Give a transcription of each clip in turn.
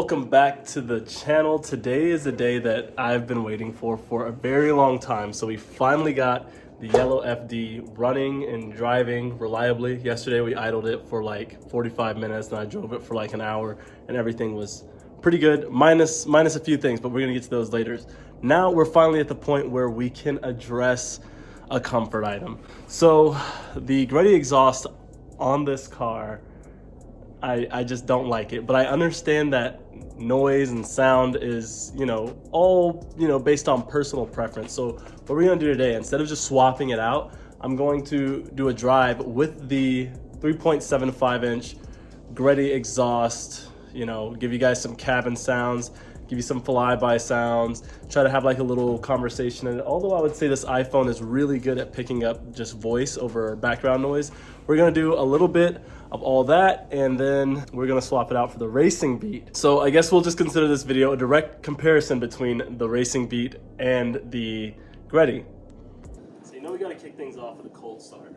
welcome back to the channel. Today is a day that I've been waiting for a very long time. So we finally got the yellow FD running and driving reliably. Yesterday we idled it for like 45 minutes and I drove it for like an hour and everything was pretty good, minus a few things, but we're gonna get to those later. Now we're finally at the point where we can address a comfort item. So the GReddy exhaust on this car, I just don't like it, but I understand that noise and sound is, all, based on personal preference. So what we're gonna do today, instead of just swapping it out, I'm going to do a drive with the 3.75 inch GReddy exhaust, give you guys some cabin sounds, give you some flyby sounds, try to have like a little conversation. And although I would say this iPhone is really good at picking up just voice over background noise, we're gonna do a little bit of all that, and then we're gonna swap it out for the racing beat. So I guess we'll just consider this video a direct comparison between the racing beat and the GReddy. So we gotta kick things off with a cold start.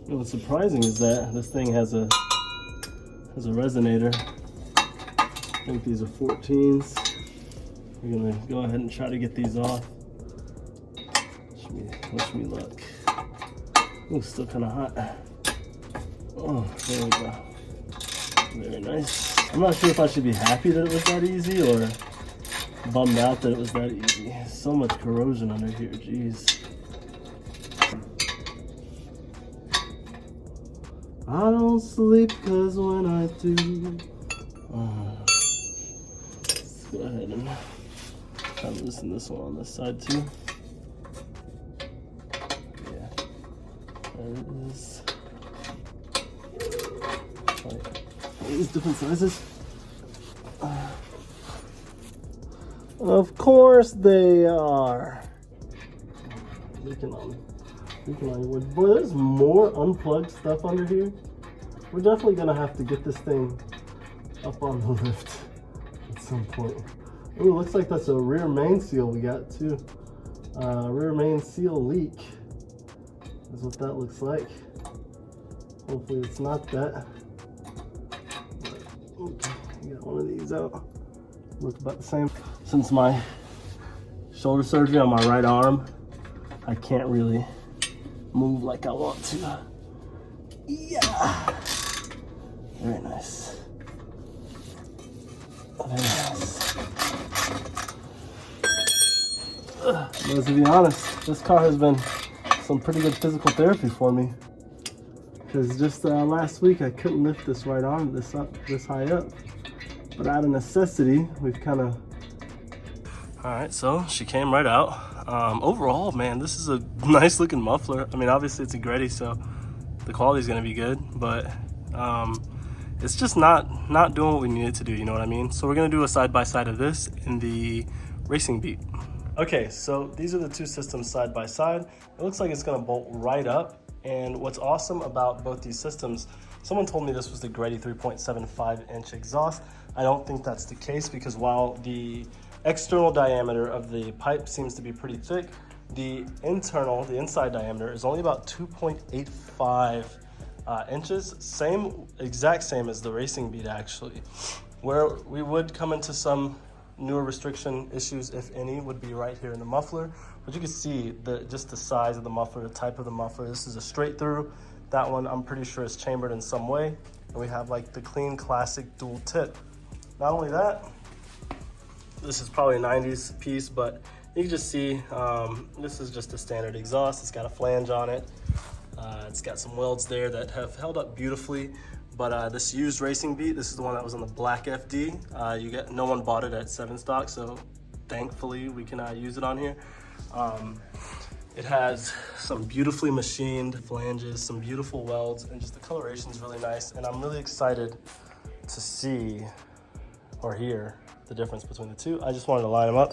And what's surprising is that this thing has a resonator. I think these are 14s. We're gonna go ahead and try to get these off. Wish me luck. Oh, still kind of hot. Oh, there we go. Very nice. I'm not sure if I should be happy that it was that easy or bummed out that it was that easy. So much corrosion under here, jeez. I don't sleep cause when I do. Let's go ahead and try to loosen this one on this side too. Yeah, there it is. These different sizes. Of course they are. Leaking on your wood. Boy, there's more unplugged stuff under here. We're definitely gonna have to get this thing up on the lift at some point. Ooh, looks like that's a rear main seal we got too. Rear main seal leak is what that looks like. Hopefully it's not that. Okay, got one of these out. Looks about the same. Since my shoulder surgery on my right arm, I can't really move like I want to. Yeah. Very nice. Very nice. But to be honest, this car has been some pretty good physical therapy for me. Because just last week I couldn't lift this right arm this high up. But out of necessity, we've kind of... Alright, so she came right out. Overall, man, this is a nice looking muffler. I mean, obviously it's a GReddy, so the quality is going to be good, but it's just not doing what we need it to do, you know what I mean? So we're going to do a side-by-side of this in the Racing Beat. Okay, so these are the two systems side by side. It looks like it's going to bolt right up, and what's awesome about both these systems, someone told me this was the GReddy 3.75-inch exhaust. I don't think that's the case, because while the external diameter of the pipe seems to be pretty thick, the inside diameter is only about 2.85 inches. Exact same as the Racing Beat actually. Where we would come into some newer restriction issues, if any, would be right here in the muffler. But you can see just the size of the muffler, the type of the muffler. This is a straight through. That one I'm pretty sure is chambered in some way. And we have like the clean classic dual tip. Not only that, this is probably a 90s piece, but you can just see this is just a standard exhaust. It's got a flange on it. It's got some welds there that have held up beautifully. But this used Racing Beat, this is the one that was on the black FD. No one bought it at 7 stock, so thankfully we can use it on here. It has some beautifully machined flanges, some beautiful welds, and just the coloration is really nice. And I'm really excited to see or hear the difference between the two. I just wanted to line them up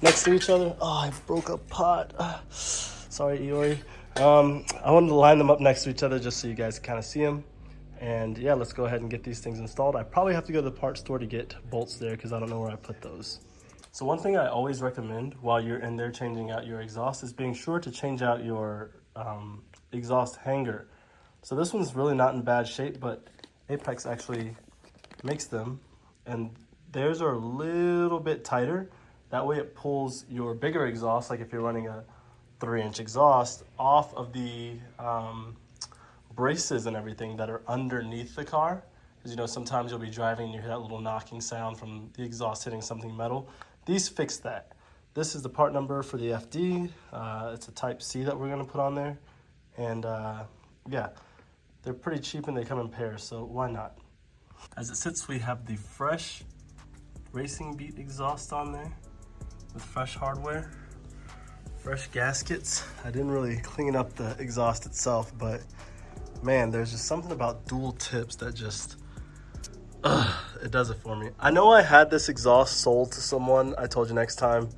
next to each other. Oh, I broke a pot. Sorry, iori. I wanted to line them up next to each other just so you guys kind of see them. And yeah, let's go ahead and get these things installed. I probably have to go to the parts store to get bolts there because I don't know where I put those. So one thing I always recommend while you're in there changing out your exhaust is being sure to change out your exhaust hanger. So this one's really not in bad shape, but Apex actually makes them, and theirs are a little bit tighter. That way it pulls your bigger exhaust, like if you're running a 3-inch exhaust, off of the braces and everything that are underneath the car. Because you know, sometimes you'll be driving and you hear that little knocking sound from the exhaust hitting something metal. These fix that. This is the part number for the FD. It's a Type C that we're gonna put on there. And yeah, they're pretty cheap and they come in pairs, so why not? As it sits, we have the fresh Racing Beat exhaust on there with fresh hardware, fresh gaskets. I didn't really clean up the exhaust itself, but man, there's just something about dual tips that just, it does it for me. I know I had this exhaust sold to someone. I told you next time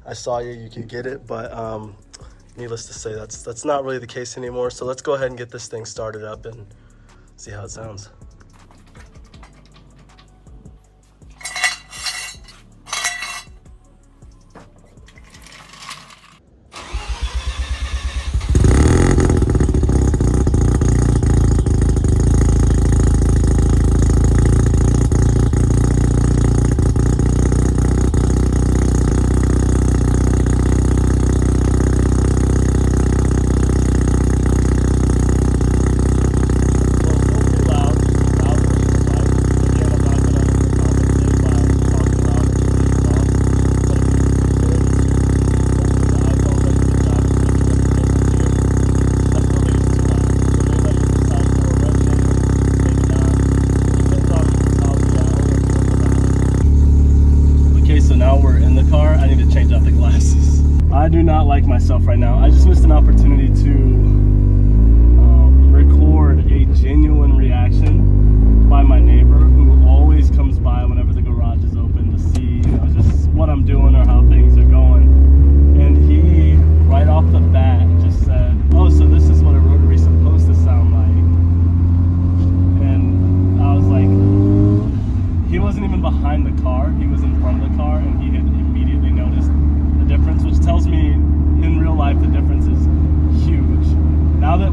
I saw you, you could get it, but needless to say, that's not really the case anymore. So let's go ahead and get this thing started up and see how it sounds.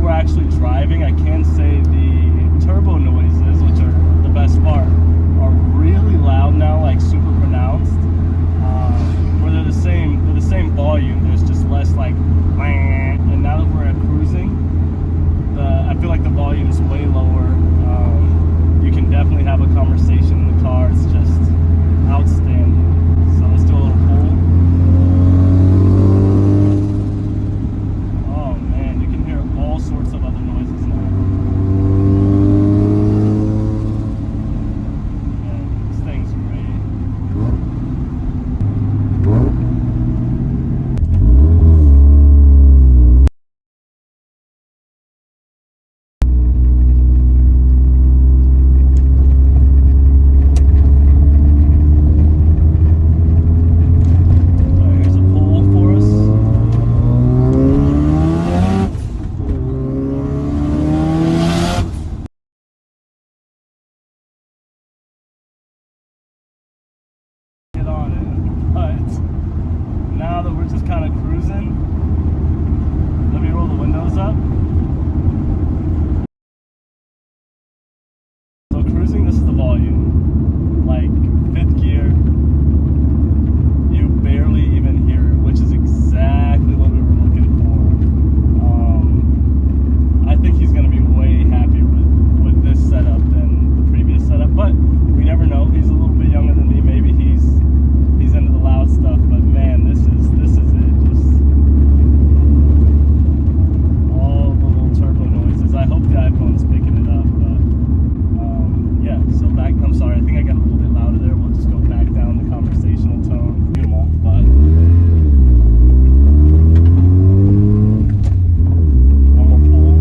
we're actually driving, I can say the turbo noises, which are the best part, are really loud now, like super pronounced. Where they're the same volume, there's just less like, and now that we're at cruising, I feel like the volume's way lower. You can definitely have a conversation in the car. It's just outstanding. So let's do a little pull. Oh man, you can hear all sorts of other noises now. Man, this thing's great. Now that we're just kind of cruising, let me roll the windows up. So cruising, this is the volume. Like 5th gear, you barely even hear it, which is exactly what we were looking for. I think he's going to be way happier with this setup than the previous setup, but we never know. He's a little bit younger than me. Maybe he's into the loud stuff, but man, this is it. Just all the little turbo noises. I hope the iPhone's picking it up, but yeah. So back. I'm sorry. I think I got a little bit louder there. We'll just go back down the conversational tone. Beautiful, but one more pull.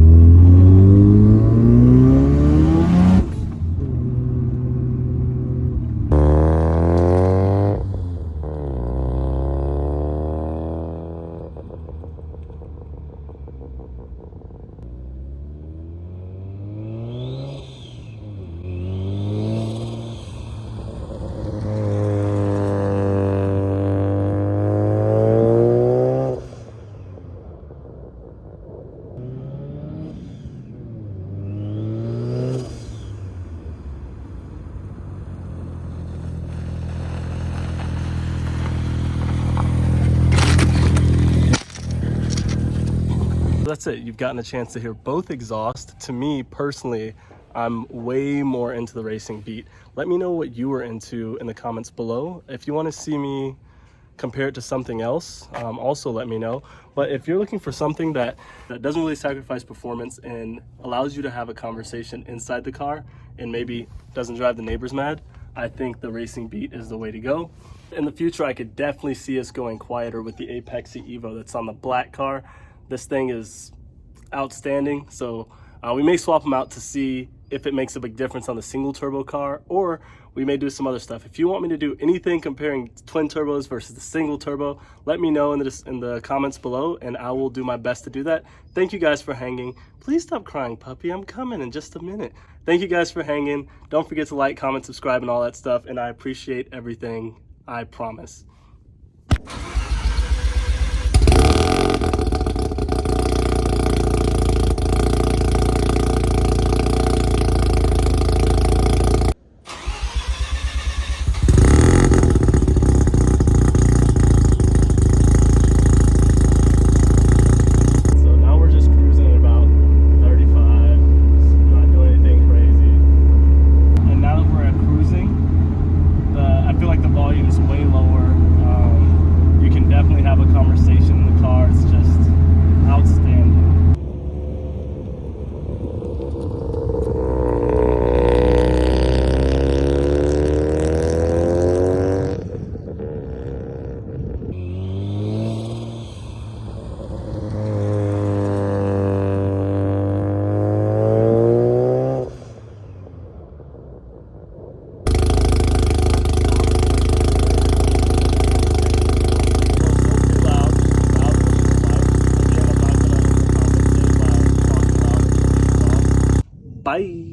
That's it. You've gotten a chance to hear both exhaust. To me personally, I'm way more into the racing beat. Let me know what you were into in the comments below. If you want to see me compare it to something else, also let me know. But if you're looking for something that doesn't really sacrifice performance and allows you to have a conversation inside the car and maybe doesn't drive the neighbors mad, I think the racing beat is the way to go. In the future, I could definitely see us going quieter with the Apexi Evo that's on the black car. This thing is outstanding, so we may swap them out to see if it makes a big difference on the single turbo car, or we may do some other stuff. If you want me to do anything comparing twin turbos versus the single turbo, let me know in the comments below, and I will do my best to do that. Thank you guys for hanging. Please stop crying, puppy. I'm coming in just a minute. Thank you guys for hanging. Don't forget to like, comment, subscribe, and all that stuff, and I appreciate everything, I promise. Bye.